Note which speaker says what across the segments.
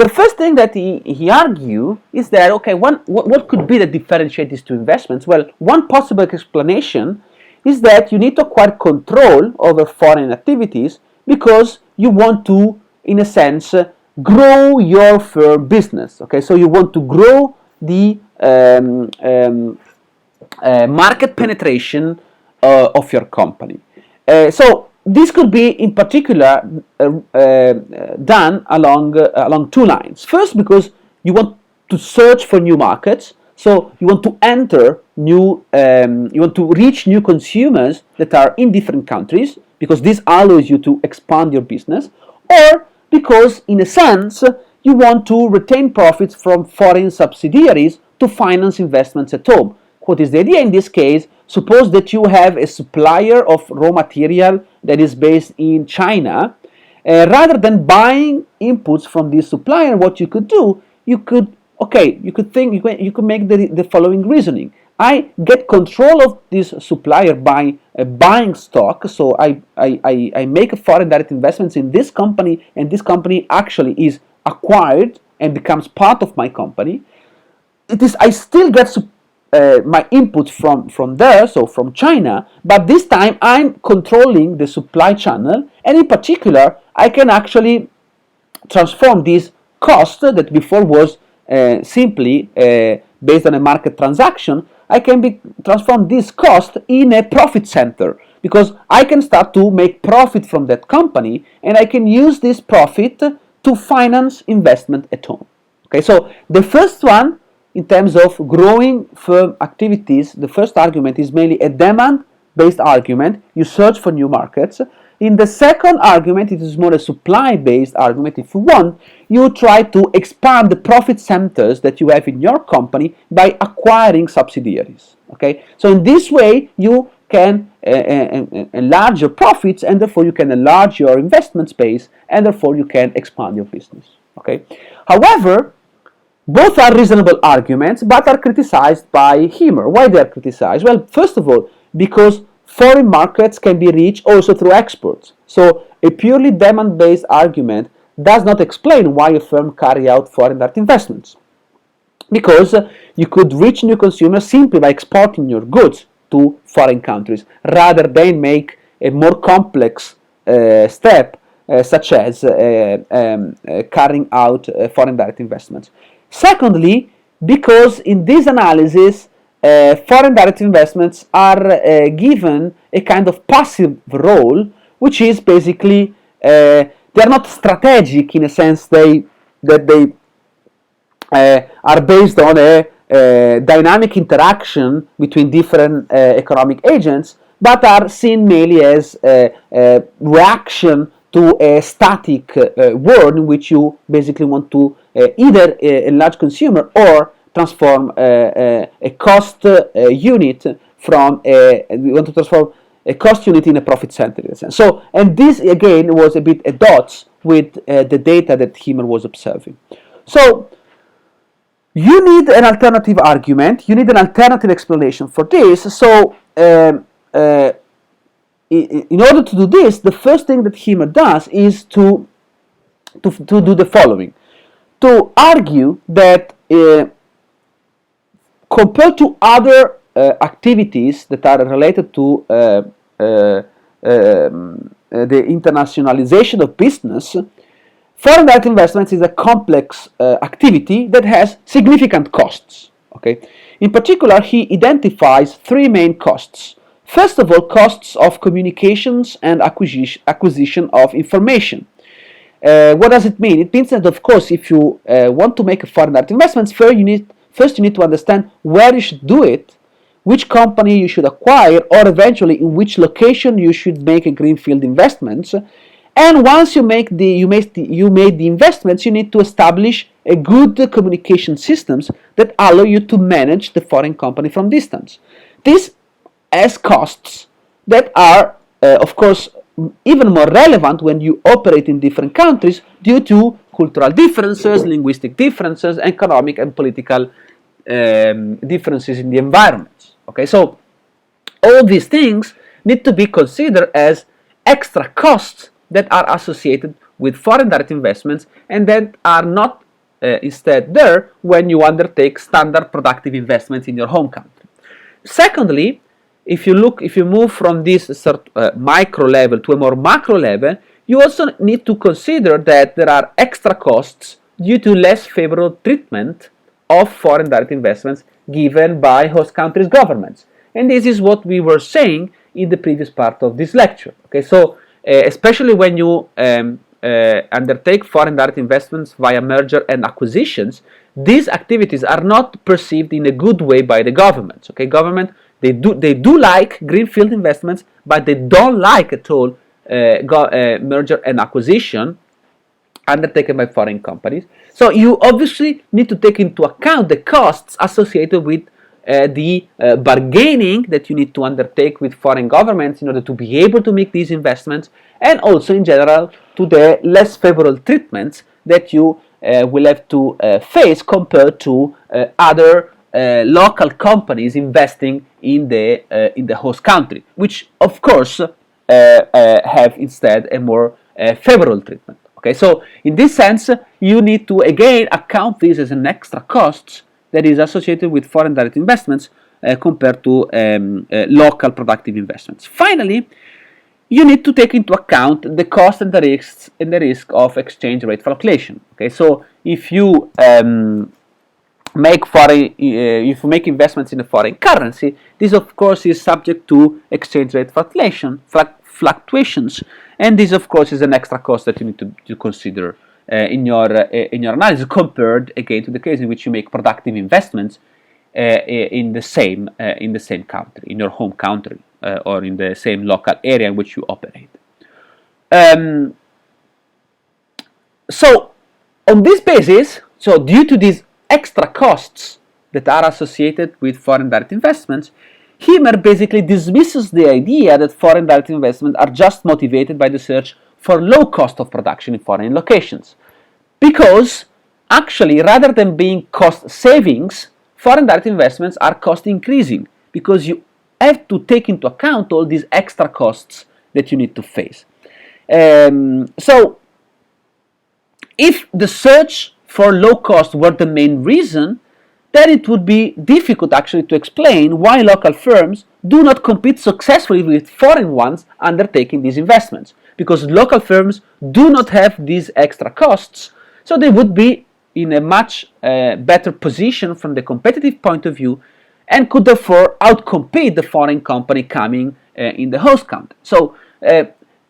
Speaker 1: the first thing that he argued is that, okay, what could be the differentiate these two investments? Well, one possible explanation is that you need to acquire control over foreign activities because you want to, in a sense, grow your firm business. Okay, so you want to grow the market penetration of your company. So this could be, in particular, done along two lines. First, because you want to search for new markets, so you want to enter new, you want to reach new consumers that are in different countries, because this allows you to expand your business, or because, in a sense, you want to retain profits from foreign subsidiaries to finance investments at home. What is the idea in this case? Suppose that you have a supplier of raw material that is based in China. Rather than buying inputs from this supplier, what you could do, you could make the following reasoning. I get control of this supplier by buying stock, so I make foreign direct investments in this company, and this company actually is acquired and becomes part of my company. I still get my input from there, so from China, but this time I'm controlling the supply channel, and in particular I can actually transform this cost that before was simply based on a market transaction. I can transform this cost in a profit center, because I can start to make profit from that company, and I can use this profit to finance investment at home. Okay, so the first one, in terms of growing firm activities, the first argument is mainly a demand-based argument. You search for new markets. In the second argument, it is more a supply-based argument. If you want, you try to expand the profit centers that you have in your company by acquiring subsidiaries. Okay, so in this way, you can enlarge your profits, and therefore you can enlarge your investment space, and therefore you can expand your business. Okay, however, both are reasonable arguments, but are criticized by Himmer. Why they are criticized? Well, first of all, because foreign markets can be reached also through exports. So a purely demand-based argument does not explain why a firm carry out foreign direct investments, because you could reach new consumers simply by exporting your goods to foreign countries, rather than make a more complex step such as carrying out foreign direct investments. Secondly, because in this analysis, foreign direct investments are given a kind of passive role, which is basically they are not strategic in a sense that they are based on a dynamic interaction between different economic agents, but are seen mainly as a reaction to a static world in which you basically want to either enlarge consumer or transform a cost unit from we want to transform a cost unit in a profit center in a sense. So, and this again was a bit at dots with the data that Himmer was observing. So you need an alternative argument, you need an alternative explanation for this. So in order to do this, the first thing that Himmer does is to do the following: to argue that compared to other activities that are related to the internationalization of business, foreign direct investments is a complex activity that has significant costs. Okay, in particular, he identifies three main costs. First of all, costs of communications and acquisition of information. What does it mean? It means that, of course, if you want to make a foreign direct investments, first you need to understand where you should do it, which company you should acquire, or eventually in which location you should make a greenfield investments. And once you made the investments, you need to establish a good communication systems that allow you to manage the foreign company from distance. This has costs that are, of course, even more relevant when you operate in different countries due to cultural differences, linguistic differences, economic and political differences in the environments. Okay, so all these things need to be considered as extra costs that are associated with foreign direct investments and that are not instead there when you undertake standard productive investments in your home country. Secondly, if you move from this micro level to a more macro level, you also need to consider that there are extra costs due to less favorable treatment of foreign direct investments given by host countries' governments. And this is what we were saying in the previous part of this lecture. Okay, so especially when you undertake foreign direct investments via merger and acquisitions, these activities are not perceived in a good way by the governments. Okay, government they do like greenfield investments, but they don't like at all merger and acquisition undertaken by foreign companies. So you obviously need to take into account the costs associated with the bargaining that you need to undertake with foreign governments in order to be able to make these investments, and also in general to the less favorable treatments that you will have to face compared to other local companies investing in the host country, which of course have instead a more favorable treatment. Okay, so in this sense, you need to again account this as an extra cost that is associated with foreign direct investments compared to local productive investments. Finally, you need to take into account the cost and the risk of exchange rate fluctuation. Okay, so if you if you make investments in a foreign currency, this of course is subject to exchange rate fluctuations, and this of course is an extra cost that you need to consider in your analysis, compared again to the case in which you make productive investments in the same country, in your home country, or in the same local area in which you operate. So on this basis, so due to these extra costs that are associated with foreign direct investments, Hiemer basically dismisses the idea that foreign direct investments are just motivated by the search for low cost of production in foreign locations, because actually rather than being cost savings, foreign direct investments are cost increasing, because you have to take into account all these extra costs that you need to face. So if the search for low cost were the main reason, then it would be difficult actually to explain why local firms do not compete successfully with foreign ones undertaking these investments, because local firms do not have these extra costs, so they would be in a much better position from the competitive point of view, and could therefore outcompete the foreign company coming in the host country. So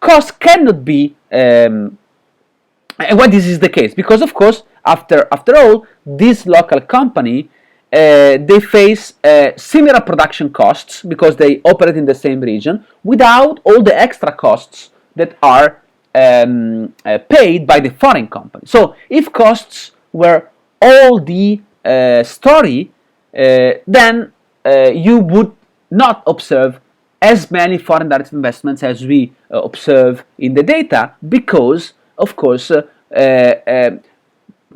Speaker 1: cost cannot be why this is the case, because of course after all, this local company they face similar production costs because they operate in the same region without all the extra costs that are paid by the foreign company. So if costs were all the story, then you would not observe as many foreign direct investments as we observe in the data, because of course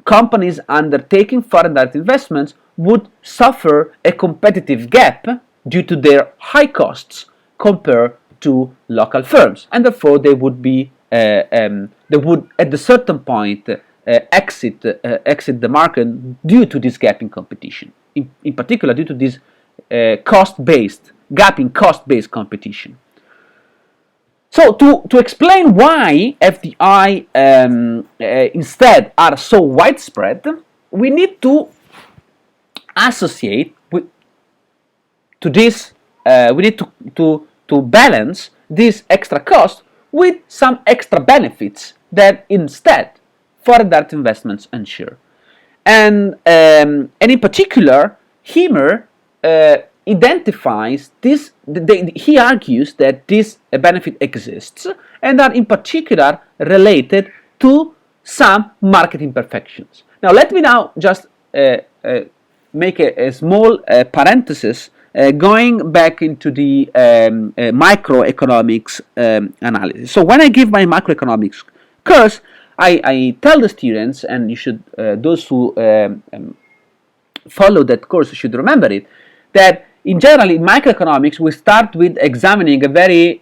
Speaker 1: companies undertaking foreign direct investments would suffer a competitive gap due to their high costs compared to local firms, and therefore they would be they would at a certain point exit the market due to this gap in competition, in particular due to this gap in cost-based competition. So to explain why FDI instead are so widespread, we need to associate to this. We need to balance this extra cost with some extra benefits that instead foreign direct investments ensure, and in particular, Hiemer identifies this. He argues that this benefit exists and are in particular related to some market imperfections. Now let me now just make a small parenthesis going back into the microeconomics analysis. So when I give my macroeconomics course, I tell the students, and you should those who follow that course should remember it, that in general, in microeconomics, we start with examining a very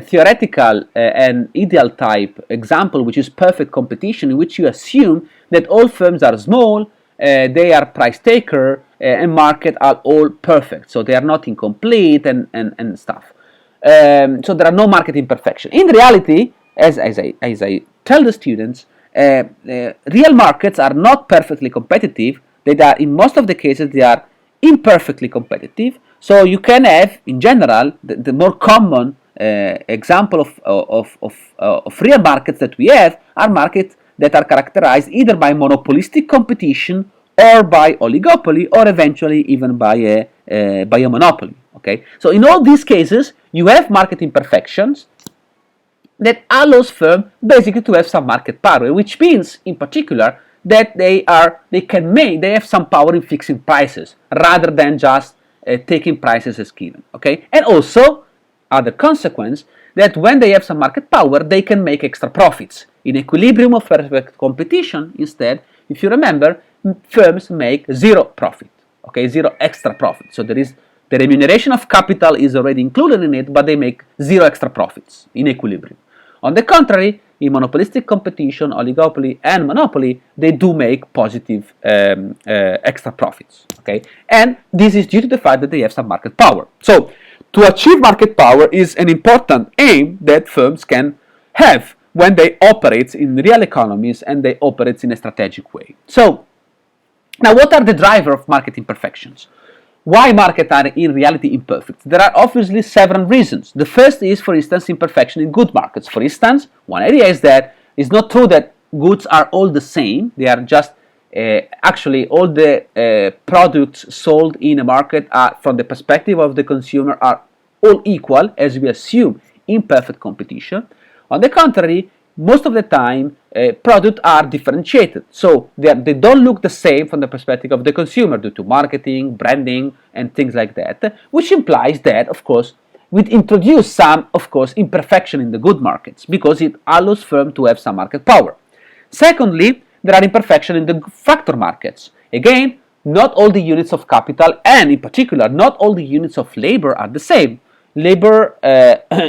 Speaker 1: theoretical and ideal type example, which is perfect competition, in which you assume that all firms are small, they are price taker, and market are all perfect, so they are not incomplete and stuff. So there are no market imperfection. In reality, as I tell the students, real markets are not perfectly competitive. They are, in most of the cases, they are imperfectly competitive. So you can have, in general, the more common example of real markets that we have are markets that are characterized either by monopolistic competition or by oligopoly, or eventually even by a monopoly. Okay, so in all these cases, you have market imperfections that allows firms basically to have some market power, which means, in particular, that they have some power in fixing prices rather than just taking prices as given. Okay, and also other consequence that when they have some market power, they can make extra profits. In equilibrium of perfect competition, instead, if you remember, firms make zero profit. Okay, zero extra profit. So there is the remuneration of capital is already included in it, but they make zero extra profits in equilibrium. On the contrary, in monopolistic competition, oligopoly, and monopoly, they do make positive extra profits. Okay, and this is due to the fact that they have some market power. So, to achieve market power is an important aim that firms can have when they operate in real economies and they operate in a strategic way. So, now what are the drivers of market imperfections? Why markets are in reality imperfect? There are obviously several reasons. The first is, for instance, imperfection in good markets. For instance, one idea is that it's not true that goods are all the same. They are just actually all the products sold in a market are, from the perspective of the consumer, are all equal, as we assume in perfect competition. On the contrary, most of the time products are differentiated, so they don't look the same from the perspective of the consumer due to marketing, branding, and things like that, which implies that, of course, we introduce some, of course, imperfection in the good markets because it allows firms to have some market power. Secondly, there are imperfections in the factor markets. Again, not all the units of capital, and in particular, not all the units of labor are the same. Labor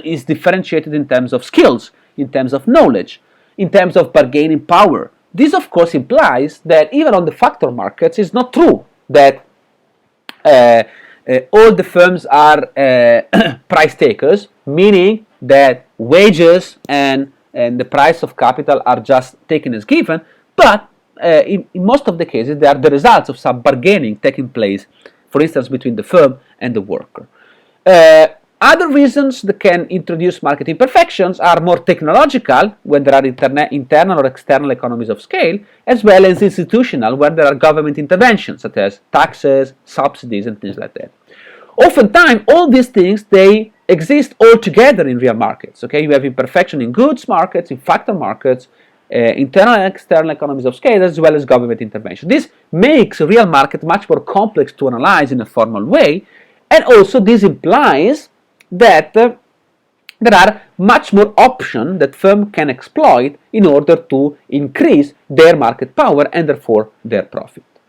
Speaker 1: is differentiated in terms of skills, in terms of knowledge, in terms of bargaining power. This, of course, implies that even on the factor markets, it's not true that all the firms are price takers, meaning that wages and the price of capital are just taken as given, but in most of the cases, they are the results of some bargaining taking place, for instance, between the firm and the worker. Other reasons that can introduce market imperfections are more technological, when there are internal or external economies of scale, as well as institutional, where there are government interventions, such as taxes, subsidies, and things like that. Oftentimes, all these things, they exist all together in real markets. Okay, you have imperfection in goods markets, in factor markets, internal and external economies of scale, as well as government intervention. This makes a real market much more complex to analyze in a formal way, and also this implies that there are much more options that firms can exploit in order to increase their market power and therefore their profit.